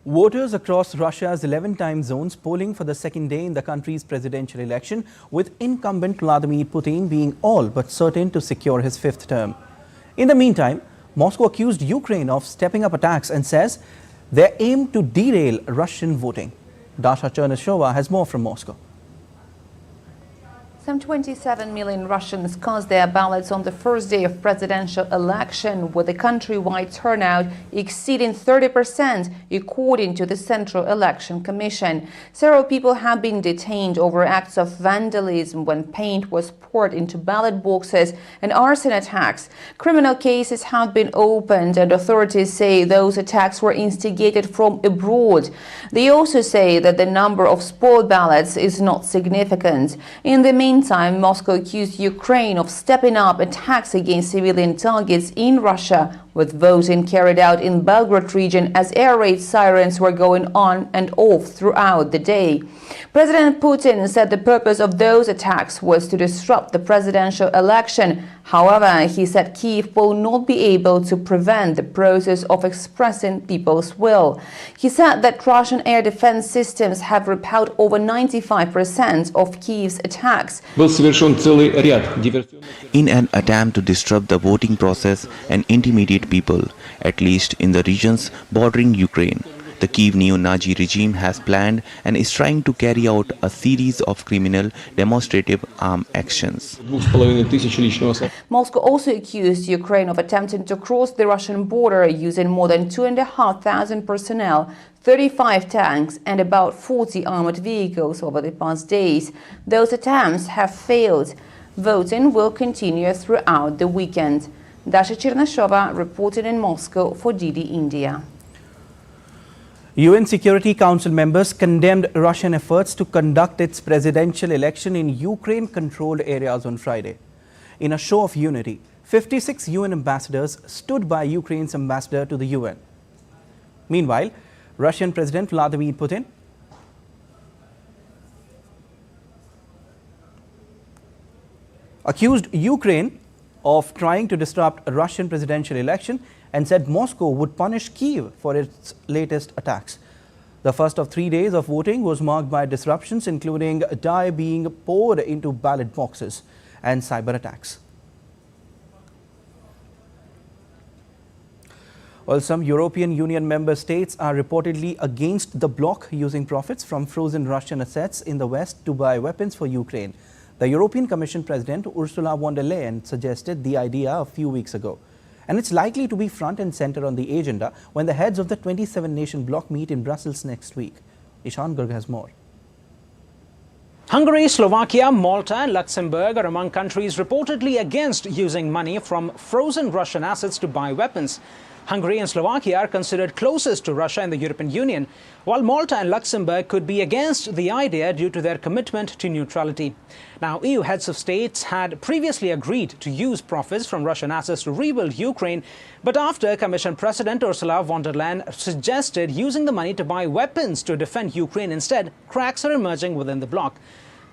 Voters across Russia's 11 time zones polling for the second day in the country's presidential election, with incumbent Vladimir Putin being all but certain to secure his fifth term. In the meantime, Moscow accused Ukraine of stepping up attacks and says they aim to derail Russian voting. Dasha Chernyshyova has more from Moscow. Some 27 million Russians cast their ballots on the first day of presidential election, with a countrywide turnout exceeding 30%, according to the Central Election Commission. Several people have been detained over acts of vandalism when paint was poured into ballot boxes and arson attacks. Criminal cases have been opened, and authorities say those attacks were instigated from abroad. They also say that the number of spoiled ballots is not significant. In the meantime, Moscow accused Ukraine of stepping up attacks against civilian targets in Russia, with voting carried out in Belgrade region as air raid sirens were going on and off throughout the day. President Putin said the purpose of those attacks was to disrupt the presidential election. However, he said Kyiv will not be able to prevent the process of expressing people's will. He said that Russian air defense systems have repelled over 95% of Kyiv's attacks. In an attempt to disrupt the voting process and intimidate people, at least in the regions bordering Ukraine, the Kyiv neo-Nazi regime has planned and is trying to carry out a series of criminal demonstrative armed actions. Moscow also accused Ukraine of attempting to cross the Russian border using more than 2,500 personnel, 35 tanks and about 40 armored vehicles over the past days. Those attempts have failed. Voting will continue throughout the weekend. Dasha Chernyshyova reported in Moscow for DD India. UN Security Council members condemned Russian efforts to conduct its presidential election in Ukraine-controlled areas on Friday. In a show of unity, 56 UN ambassadors stood by Ukraine's ambassador to the UN. Meanwhile, Russian President Vladimir Putin accused Ukraine of trying to disrupt a Russian presidential election and said Moscow would punish Kyiv for its latest attacks. The first of 3 days of voting was marked by disruptions, including dye being poured into ballot boxes and cyber attacks. While some European Union member states are reportedly against the bloc using profits from frozen Russian assets in the West to buy weapons for Ukraine, the European Commission President Ursula von der Leyen suggested the idea a few weeks ago. And it's likely to be front and center on the agenda when the heads of the 27-nation bloc meet in Brussels next week. Ishan Garg has more. Hungary, Slovakia, Malta and Luxembourg are among countries reportedly against using money from frozen Russian assets to buy weapons. Hungary and Slovakia are considered closest to Russia in the European Union, while Malta and Luxembourg could be against the idea due to their commitment to neutrality. Now, EU heads of states had previously agreed to use profits from Russian assets to rebuild Ukraine, but after Commission President Ursula von der Leyen suggested using the money to buy weapons to defend Ukraine instead, cracks are emerging within the bloc.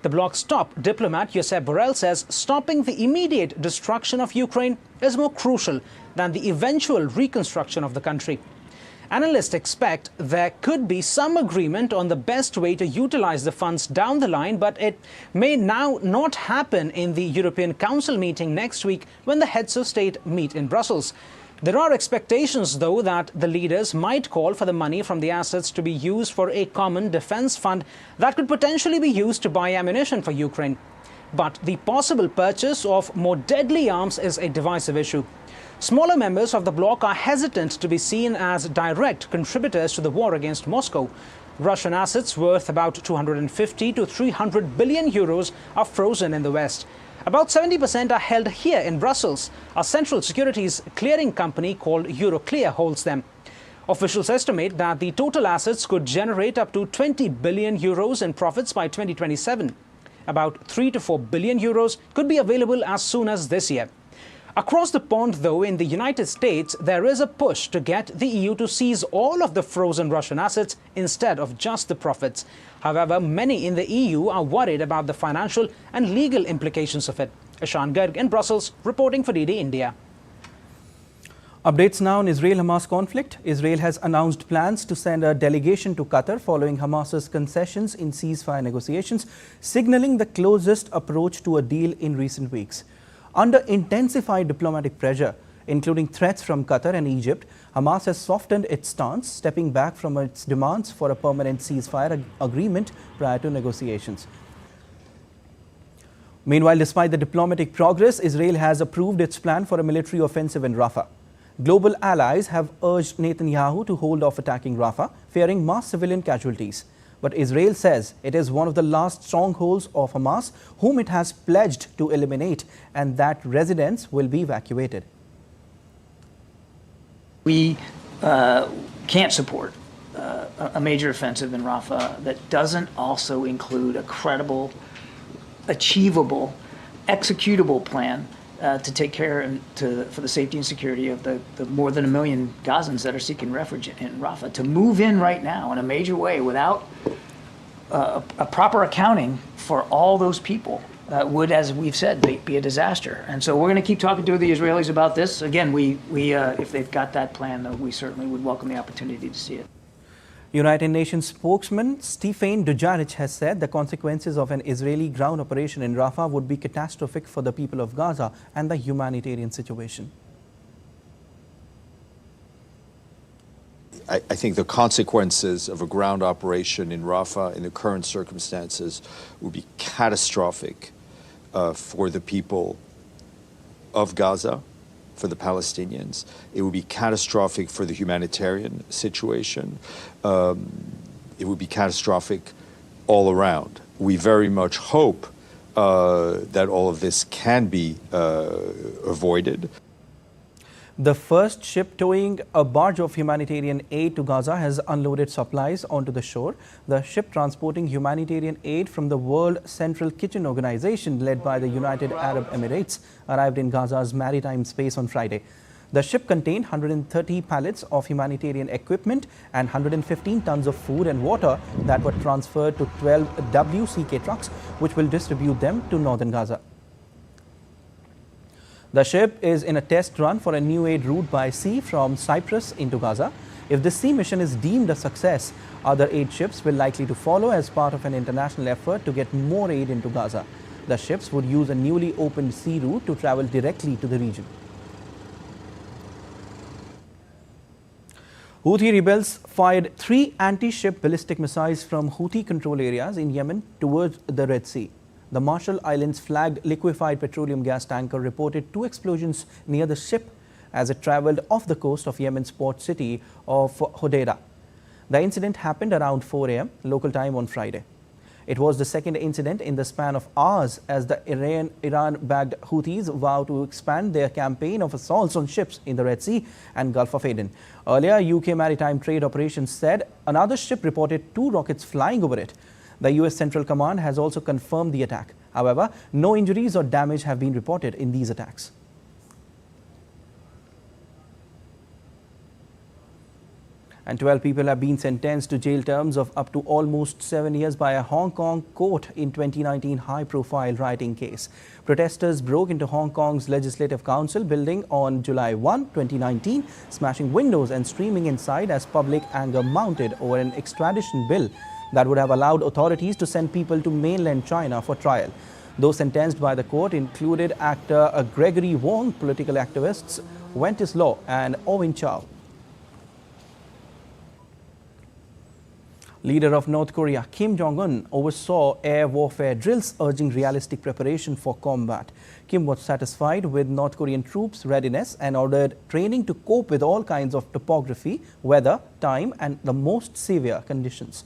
The bloc's top diplomat, Josep Borrell, says stopping the immediate destruction of Ukraine is more crucial than the eventual reconstruction of the country. Analysts expect there could be some agreement on the best way to utilize the funds down the line, but it may now not happen in the European Council meeting next week when the heads of state meet in Brussels. There are expectations, though, that the leaders might call for the money from the assets to be used for a common defense fund that could potentially be used to buy ammunition for Ukraine. But the possible purchase of more deadly arms is a divisive issue. Smaller members of the bloc are hesitant to be seen as direct contributors to the war against Moscow. Russian assets worth about 250 to 300 billion euros are frozen in the West. About 70% are held here in Brussels. A central securities clearing company called Euroclear holds them. Officials estimate that the total assets could generate up to 20 billion euros in profits by 2027. About 3 to 4 billion euros could be available as soon as this year. Across the pond, though, in the United States, there is a push to get the EU to seize all of the frozen Russian assets instead of just the profits. However, many in the EU are worried about the financial and legal implications of it. Ishan Garg in Brussels, reporting for DD India. Updates now on Israel-Hamas conflict. Israel has announced plans to send a delegation to Qatar following Hamas's concessions in ceasefire negotiations, signaling the closest approach to a deal in recent weeks. Under intensified diplomatic pressure, including threats from Qatar and Egypt, Hamas has softened its stance, stepping back from its demands for a permanent ceasefire agreement prior to negotiations. Meanwhile, despite the diplomatic progress, Israel has approved its plan for a military offensive in Rafah. Global allies have urged Netanyahu to hold off attacking Rafah, fearing mass civilian casualties. But Israel says it is one of the last strongholds of Hamas, whom it has pledged to eliminate, and that residents will be evacuated. We can't support a major offensive in Rafah that doesn't also include a credible, achievable, executable plan to take care for the safety and security of the more than 1 million Gazans that are seeking refuge in Rafah. To move in right now in a major way without a proper accounting for all those people would, as we've said, be a disaster. And so we're going to keep talking to the Israelis about this. Again, if they've got that plan, we certainly would welcome the opportunity to see it. United Nations spokesman Stephen Dujarric has said the consequences of an Israeli ground operation in Rafah would be catastrophic for the people of Gaza and the humanitarian situation. I think the consequences of a ground operation in Rafah in the current circumstances would be catastrophic for the people of Gaza, for the Palestinians. It would be catastrophic for the humanitarian situation. It would be catastrophic all around. We very much hope that all of this can be avoided. The first ship towing a barge of humanitarian aid to Gaza has unloaded supplies onto the shore. The ship transporting humanitarian aid from the World Central Kitchen Organization, led by the United Arab Emirates, arrived in Gaza's maritime space on Friday. The ship contained 130 pallets of humanitarian equipment and 115 tons of food and water that were transferred to 12 WCK trucks, which will distribute them to northern Gaza. The ship is in a test run for a new aid route by sea from Cyprus into Gaza. If this sea mission is deemed a success, other aid ships will likely to follow as part of an international effort to get more aid into Gaza. The ships would use a newly opened sea route to travel directly to the region. Houthi rebels fired 3 anti-ship ballistic missiles from Houthi-controlled areas in Yemen towards the Red Sea. The Marshall Islands flagged liquefied petroleum gas tanker reported 2 explosions near the ship as it traveled off the coast of Yemen's port city of Hodeidah. The incident happened around 4 a.m. local time on Friday. It was the second incident in the span of hours as the Iran-backed Houthis vow to expand their campaign of assaults on ships in the Red Sea and Gulf of Aden. Earlier, UK Maritime Trade Operations said another ship reported 2 rockets flying over it. The US Central Command has also confirmed the attack. However, no injuries or damage have been reported in these attacks. And 12 people have been sentenced to jail terms of up to almost 7 years by a Hong Kong court in 2019 high-profile rioting case. Protesters broke into Hong Kong's Legislative Council building on July 1, 2019, smashing windows and streaming inside as public anger mounted over an extradition bill that would have allowed authorities to send people to mainland China for trial. Those sentenced by the court included actor Gregory Wong, political activists Wenceslaw and Owen Chow. Leader of North Korea, Kim Jong Un, oversaw air warfare drills urging realistic preparation for combat. Kim was satisfied with North Korean troops' readiness and ordered training to cope with all kinds of topography, weather, time and the most severe conditions.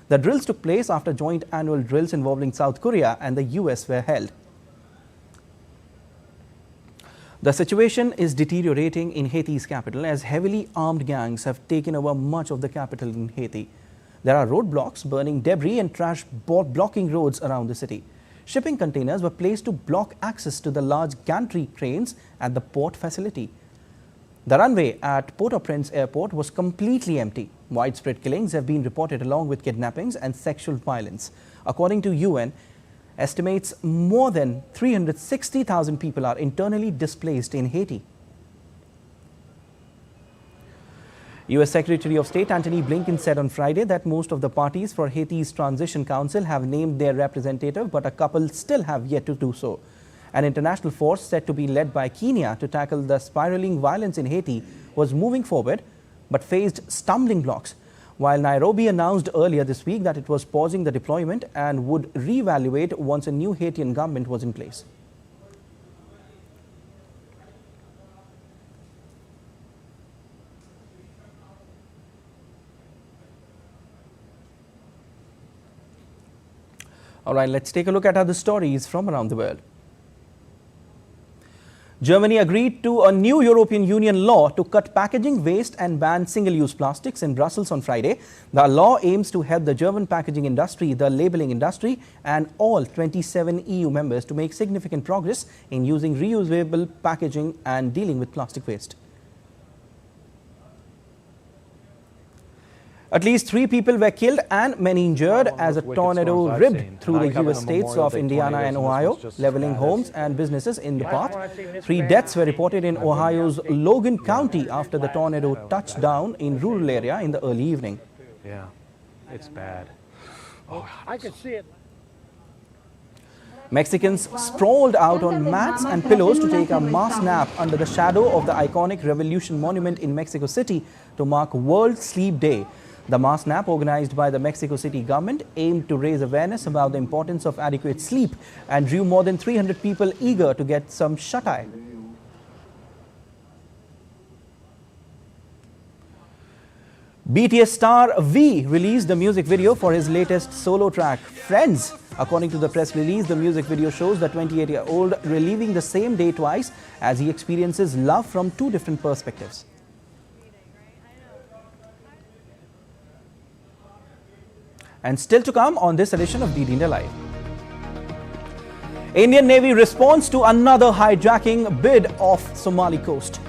The drills took place after joint annual drills involving South Korea and the US were held. The situation is deteriorating in Haiti's capital as heavily armed gangs have taken over much of the capital in Haiti. There are roadblocks, burning debris and trash blocking roads around the city. Shipping containers were placed to block access to the large gantry cranes at the port facility. The runway at Port-au-Prince Airport was completely empty. Widespread killings have been reported along with kidnappings and sexual violence. According to UN, estimates more than 360,000 people are internally displaced in Haiti. U.S. Secretary of State Antony Blinken said on Friday that most of the parties for Haiti's Transition Council have named their representative, but a couple still have yet to do so. An international force said to be led by Kenya to tackle the spiraling violence in Haiti was moving forward, but faced stumbling blocks, while Nairobi announced earlier this week that it was pausing the deployment and would reevaluate once a new Haitian government was in place. All right, let's take a look at other stories from around the world. Germany agreed to a new European Union law to cut packaging waste and ban single-use plastics in Brussels on Friday. The law aims to help the German packaging industry, the labeling industry, and all 27 EU members to make significant progress in using reusable packaging and dealing with plastic waste. At least 3 people were killed and many injured as a tornado ripped through the U.S. states of Indiana and Ohio, leveling homes and businesses in the path. 3 deaths were reported in Ohio's Logan County after the tornado touched down in rural area in the early evening. Yeah, it's bad. Oh, I could see it. Mexicans sprawled out on mats and pillows to take a mass nap under the shadow of the iconic Revolution Monument in Mexico City to mark World Sleep Day. The mass nap, organized by the Mexico City government, aimed to raise awareness about the importance of adequate sleep and drew more than 300 people eager to get some shut-eye. BTS star V released the music video for his latest solo track, Friends. According to the press release, the music video shows the 28-year-old reliving the same day twice as he experiences love from 2 different perspectives. And still to come on this edition of DD India Live. Indian Navy responds to another hijacking bid off Somali coast.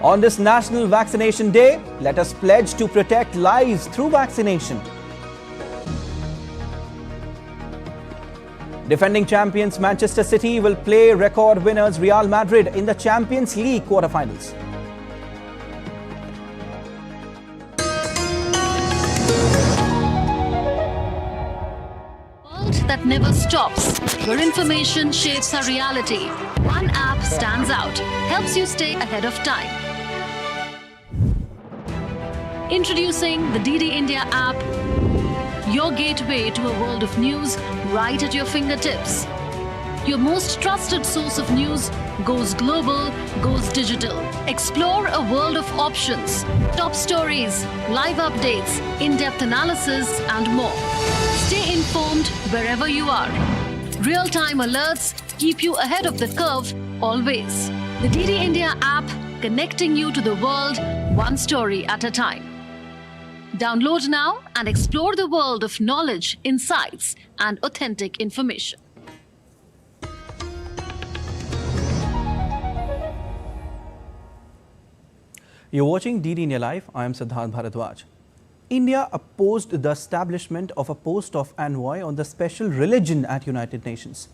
On this National Vaccination Day, let us pledge to protect lives through vaccination. Defending champions Manchester City will play record winners Real Madrid in the Champions League quarterfinals. That never stops, where information shapes our reality. One app stands out, helps you stay ahead of time. Introducing the DD India app, your gateway to a world of news right at your fingertips. Your most trusted source of news goes global, goes digital. Explore a world of options, top stories, live updates, in-depth analysis, and more. Stay informed wherever you are. Real-time alerts keep you ahead of the curve always. The DD India app, connecting you to the world one story at a time. Download now and explore the world of knowledge, insights, and authentic information. You're watching DD India Live. I am Siddharth Bharadwaj. India opposed the establishment of a post of envoy on the special religion at United Nations,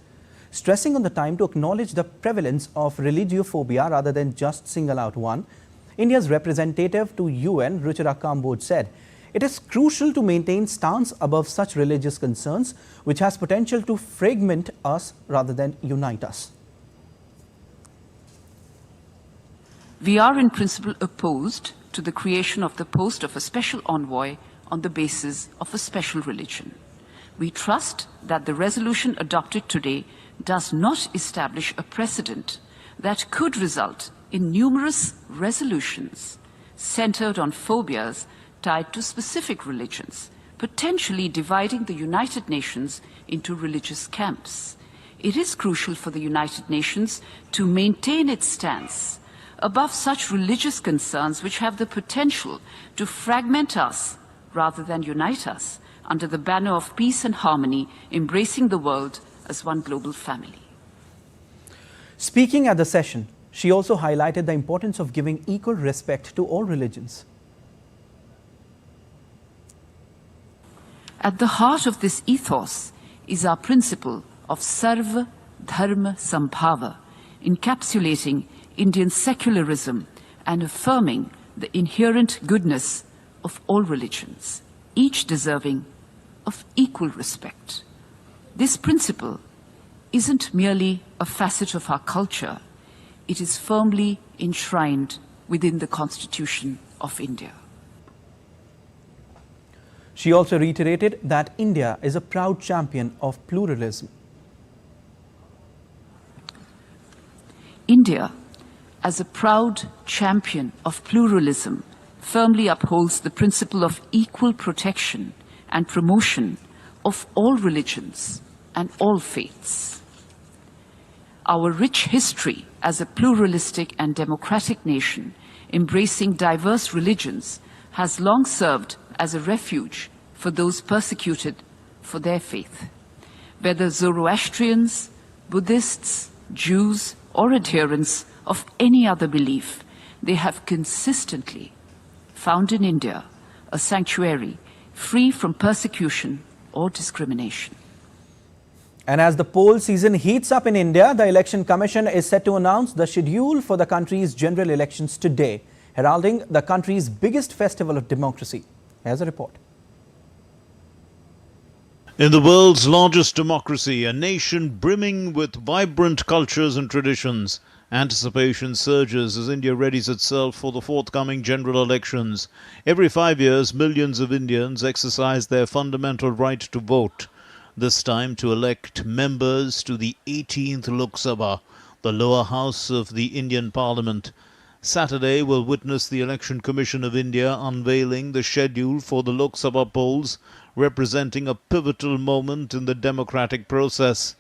stressing on the time to acknowledge the prevalence of religiophobia rather than just single out one. India's representative to UN, Ruchira Kamboj, said, "It is crucial to maintain stance above such religious concerns, which has potential to fragment us rather than unite us." We are in principle opposed to the creation of the post of a special envoy on the basis of a special religion. We trust that the resolution adopted today does not establish a precedent that could result in numerous resolutions centered on phobias tied to specific religions, potentially dividing the United Nations into religious camps. It is crucial for the United Nations to maintain its stance above such religious concerns which have the potential to fragment us rather than unite us under the banner of peace and harmony, embracing the world as one global family. Speaking at the session, she also highlighted the importance of giving equal respect to all religions. At the heart of this ethos is our principle of Sarva Dharma Sambhava, encapsulating Indian secularism and affirming the inherent goodness of all religions, each deserving of equal respect. This principle isn't merely a facet of our culture, it is firmly enshrined within the Constitution of India. She also reiterated that India is a proud champion of pluralism. India, as a proud champion of pluralism, firmly upholds the principle of equal protection and promotion of all religions and all faiths. Our rich history as a pluralistic and democratic nation embracing diverse religions has long served as a refuge for those persecuted for their faith. Whether Zoroastrians, Buddhists, Jews, or adherents of any other belief, they have consistently found in India a sanctuary free from persecution or discrimination. And as the poll season heats up in India, the Election Commission is set to announce the schedule for the country's general elections today, heralding the country's biggest festival of democracy. Here's a report. In the world's largest democracy, a nation brimming with vibrant cultures and traditions, anticipation surges as India readies itself for the forthcoming general elections. Every 5 years, millions of Indians exercise their fundamental right to vote, this time to elect members to the 18th Lok Sabha, the lower house of the Indian Parliament. Saturday will witness the Election Commission of India unveiling the schedule for the Lok Sabha polls, representing a pivotal moment in the democratic process.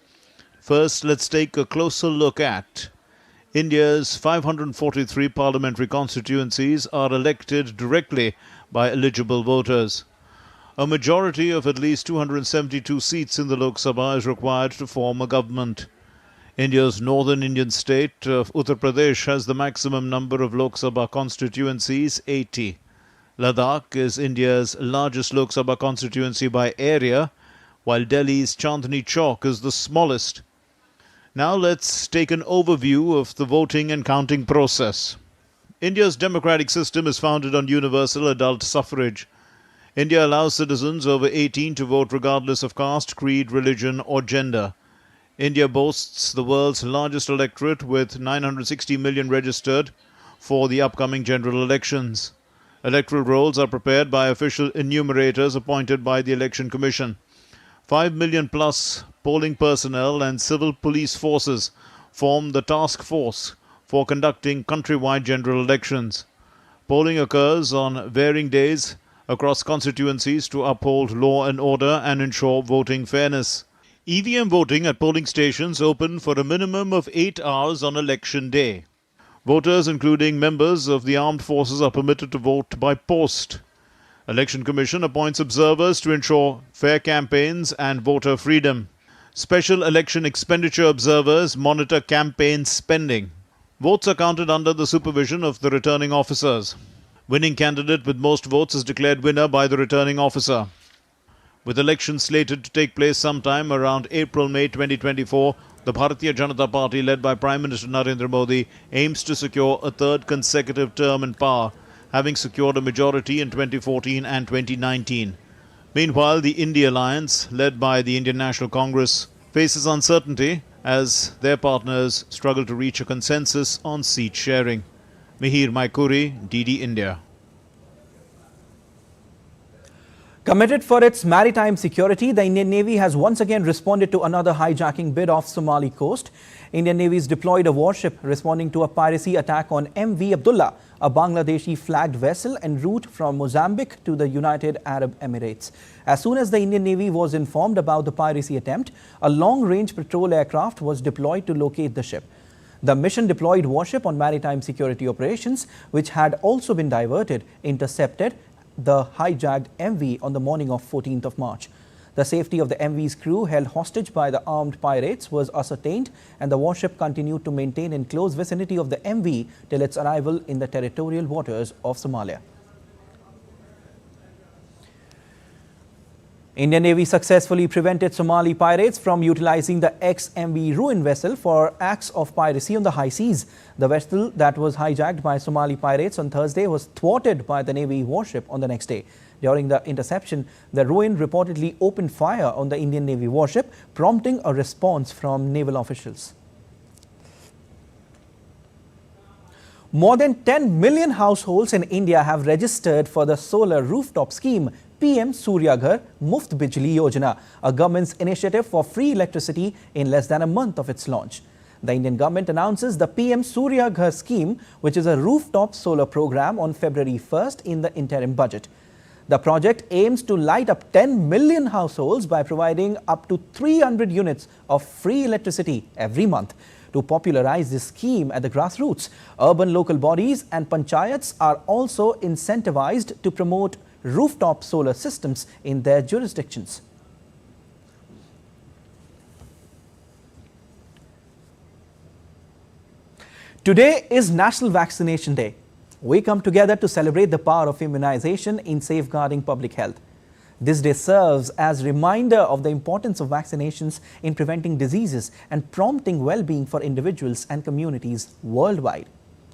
First, let's take a closer look at India's 543 parliamentary constituencies are elected directly by eligible voters. A majority of at least 272 seats in the Lok Sabha is required to form a government. India's northern Indian state of Uttar Pradesh has the maximum number of Lok Sabha constituencies, 80. Ladakh is India's largest Lok Sabha constituency by area, while Delhi's Chandni Chowk is the smallest. Now let's take an overview of the voting and counting process. India's democratic system is founded on universal adult suffrage. India allows citizens over 18 to vote regardless of caste, creed, religion or gender. India boasts the world's largest electorate with 960 million registered for the upcoming general elections. Electoral rolls are prepared by official enumerators appointed by the Election Commission. 5 million plus polling personnel and civil police forces form the task force for conducting countrywide general elections. Polling occurs on varying days across constituencies to uphold law and order and ensure voting fairness. EVM voting at polling stations open for a minimum of 8 hours on election day. Voters, including members of the armed forces, are permitted to vote by post. Election Commission appoints observers to ensure fair campaigns and voter freedom. Special election expenditure observers monitor campaign spending. Votes are counted under the supervision of the returning officers. Winning candidate with most votes is declared winner by the returning officer. With elections slated to take place sometime around April-May 2024, the Bharatiya Janata Party, led by Prime Minister Narendra Modi, aims to secure a third consecutive term in power, having secured a majority in 2014 and 2019. Meanwhile, the India Alliance, led by the Indian National Congress, faces uncertainty as their partners struggle to reach a consensus on seat sharing. Mihir Maikuri, DD India. Committed for its maritime security, the Indian Navy has once again responded to another hijacking bid off Somali coast. Indian Navy's deployed a warship responding to a piracy attack on MV Abdullah, a Bangladeshi flagged vessel en route from Mozambique to the United Arab Emirates. As soon as the Indian Navy was informed about the piracy attempt, a long-range patrol aircraft was deployed to locate the ship. The mission-deployed warship on maritime security operations, which had also been diverted, intercepted the hijacked MV on the morning of 14th of March. The safety of the MV's crew, held hostage by the armed pirates, was ascertained, and the warship continued to maintain in close vicinity of the MV till its arrival in the territorial waters of Somalia. Indian Navy successfully prevented Somali pirates from utilizing the ex-MV Ruin vessel for acts of piracy on the high seas. The vessel that was hijacked by Somali pirates on Thursday was thwarted by the Navy warship on the next day. During the interception, the Ruin reportedly opened fire on the Indian Navy warship, prompting a response from naval officials. More than 10 million households in India have registered for the solar rooftop scheme PM Surya Ghar Muft Bijli Yojana, a government's initiative for free electricity in less than a month of its launch. The Indian government announces the PM Surya Ghar scheme, which is a rooftop solar program, on February 1st in the interim budget. The project aims to light up 10 million households by providing up to 300 units of free electricity every month. To popularize this scheme at the grassroots, urban local bodies and panchayats are also incentivized to promote rooftop solar systems in their jurisdictions. Today is National Vaccination Day. We come together to celebrate the power of immunization in safeguarding public health. This day serves as a reminder of the importance of vaccinations in preventing diseases and prompting well-being for individuals and communities worldwide.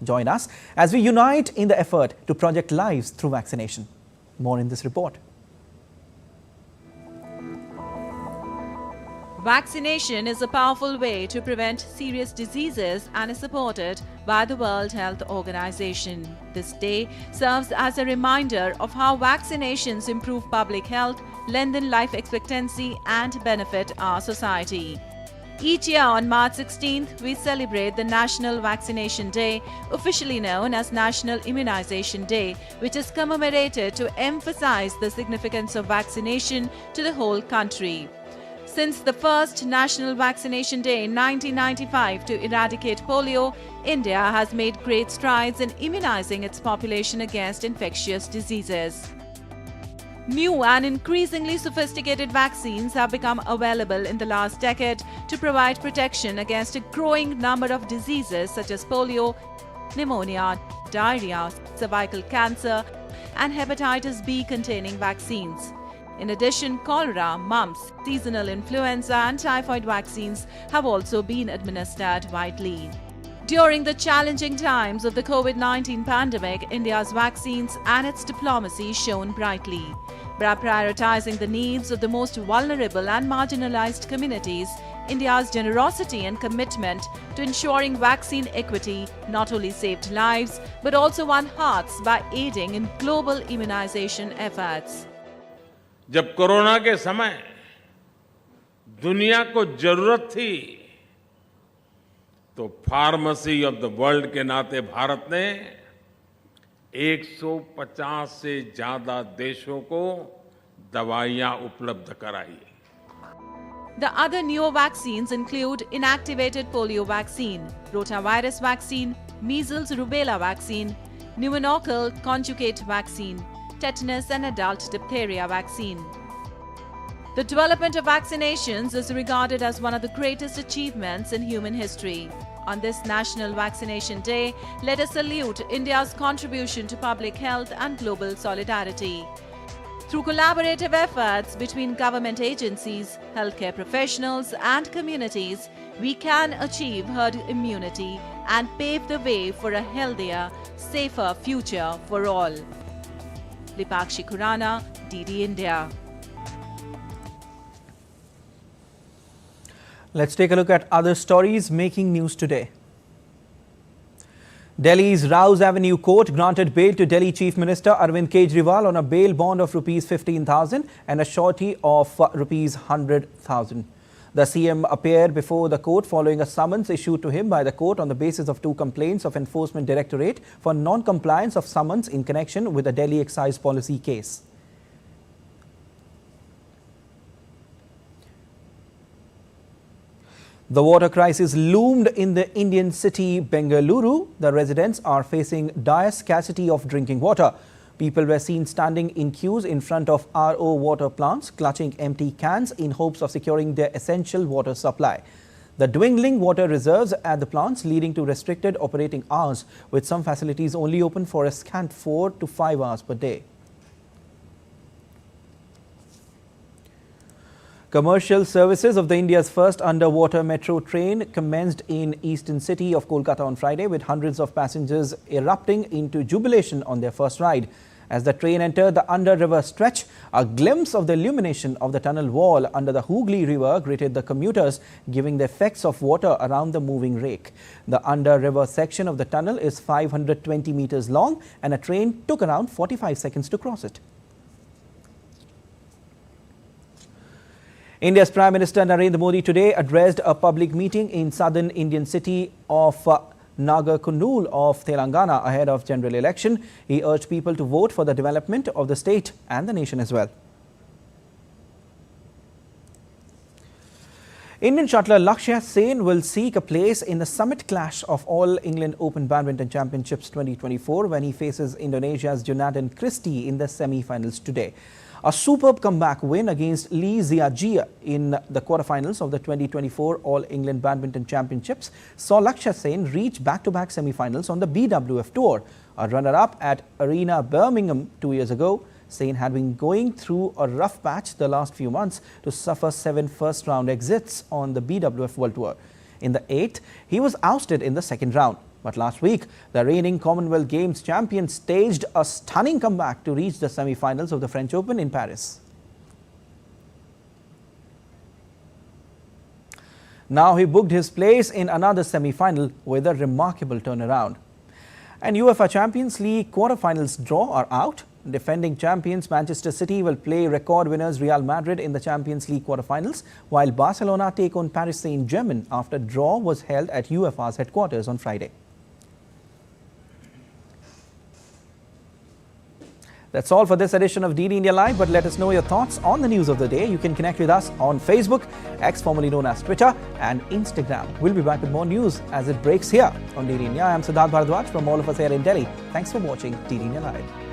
Join us as we unite in the effort to protect lives through vaccination. More in this report. Vaccination is a powerful way to prevent serious diseases and is supported by the World Health Organization. This day serves as a reminder of how vaccinations improve public health, lengthen life expectancy, and benefit our society. Each year on March 16th, we celebrate the National Vaccination Day, officially known as National Immunization Day, which is commemorated to emphasize the significance of vaccination to the whole country. Since the first National Vaccination Day in 1995 to eradicate polio, India has made great strides in immunizing its population against infectious diseases. New and increasingly sophisticated vaccines have become available in the last decade to provide protection against a growing number of diseases such as polio, pneumonia, diarrhea, cervical cancer, and hepatitis B containing vaccines. In addition, cholera, mumps, seasonal influenza, and typhoid vaccines have also been administered widely. During the challenging times of the COVID-19 pandemic, India's vaccines and its diplomacy shone brightly. By prioritizing the needs of the most vulnerable and marginalized communities, India's generosity and commitment to ensuring vaccine equity not only saved lives but also won hearts by aiding in global immunization efforts. जब corona के समय दुनिया को जरूरत थी तो pharmacy of the world के नाते भारत ने 150 से ज्यादा देशों को दवाइयां उपलब्ध कराई. The other newer vaccines include inactivated polio vaccine, rotavirus vaccine, measles rubella vaccine, pneumococcal conjugate vaccine, tetanus and adult diphtheria vaccine. The development of vaccinations is regarded as one of the greatest achievements in human history. On this National Vaccination Day, let us salute India's contribution to public health and global solidarity. Through collaborative efforts between government agencies, healthcare professionals, and communities, we can achieve herd immunity and pave the way for a healthier, safer future for all. Lipakshi Khurana, DD India. Let's take a look at other stories making news today. Delhi's Rouse Avenue Court granted bail to Delhi Chief Minister Arvind Kejriwal on a bail bond of Rs 15,000 and a surety of Rs 100,000. The CM appeared before the court following a summons issued to him by the court on the basis of 2 complaints of Enforcement Directorate for non-compliance of summons in connection with the Delhi excise policy case. The water crisis loomed in the Indian city Bengaluru. The residents are facing dire scarcity of drinking water. People were seen standing in queues in front of RO water plants, clutching empty cans in hopes of securing their essential water supply. The dwindling water reserves at the plants leading to restricted operating hours, with some facilities only open for a scant 4 to 5 hours per day. Commercial services of the India's first underwater metro train commenced in eastern city of Kolkata on Friday, with hundreds of passengers erupting into jubilation on their first ride. As the train entered the under-river stretch, a glimpse of the illumination of the tunnel wall under the Hooghly River greeted the commuters, giving the effects of water around the moving rake. The under-river section of the tunnel is 520 meters long, and a train took around 45 seconds to cross it. India's Prime Minister Narendra Modi today addressed a public meeting in southern Indian city of Nagarkurnool of Telangana ahead of general election. He urged people to vote for the development of the state and the nation as well. Indian shuttler Lakshya Sen will seek a place in the summit clash of All England Open Badminton Championships 2024 when he faces Indonesia's Jonathan Christie in the semi-finals today. A superb comeback win against Lee Zia-Jia in the quarterfinals of the 2024 All England Badminton Championships saw Lakshya Sen reach back-to-back semi-finals on the BWF Tour. A runner-up at Arena Birmingham 2 years ago, Sen had been going through a rough patch the last few months to suffer 7 first-round exits on the BWF World Tour. In the 8th, he was ousted in the second round. But last week, the reigning Commonwealth Games champion staged a stunning comeback to reach the semi-finals of the French Open in Paris. Now he booked his place in another semi-final with a remarkable turnaround. And UEFA Champions League quarterfinals draw are out. Defending champions Manchester City will play record winners Real Madrid in the Champions League quarterfinals, while Barcelona take on Paris Saint-Germain after draw was held at UEFA's headquarters on Friday. That's all for this edition of DD India Live, but let us know your thoughts on the news of the day. You can connect with us on Facebook, X formerly known as Twitter, and Instagram. We'll be back with more news as it breaks here on DD India. I am Siddharth Bharadwaj from all of us here in Delhi. Thanks for watching DD India Live.